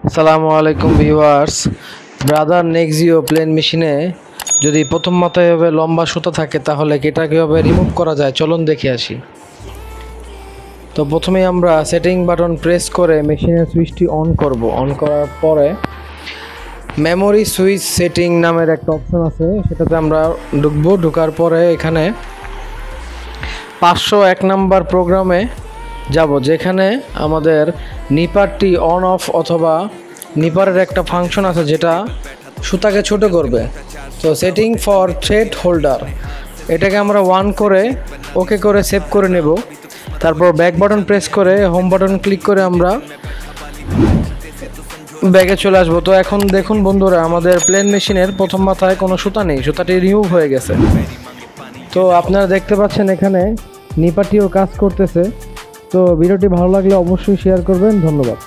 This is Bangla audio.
আসসালামু আলাইকুম ভিউয়ার্স। ব্রাদার নেক্সিও প্লেন মেশিনে যদি প্রথম মাথায় এভাবে লম্বা সুতা থাকে তাহলে এটা কীভাবে রিমুভ করা যায় চলুন দেখে আসি। তো প্রথমেই আমরা সেটিং বাটন প্রেস করে মেশিনের সুইচটি অন করব। অন করার পরে মেমোরি সুইচ সেটিং নামের একটা অপশন আছে, সেটাতে আমরা ঢুকবো। ঢোকার পরে এখানে 501 নাম্বার প্রোগ্রামে যাব, যেখানে আমাদের নিপারটি অন অফ অথবা নিপারের একটা ফাংশন আছে যেটা সুতাকে ছোট করবে। তো সেটিং ফর থ্রেড হোল্ডার, এটাকে আমরা 1 করে ওকে করে সেভ করে নেব। তারপর ব্যাক বাটন প্রেস করে হোম বাটন ক্লিক করে আমরা ব্যাগে চলে আসবো। তো এখন দেখুন বন্ধুরা, আমাদের প্লেন মেশিনের প্রথম মাথায় কোনো সুতা নেই, সুতাটি রিমুভ হয়ে গেছে। তো আপনারা দেখতে পাচ্ছেন এখানে নিপারটিও কাজ করতেছে। তো ভিডিওটি ভালো লাগলে অবশ্যই শেয়ার করবেন। ধন্যবাদ।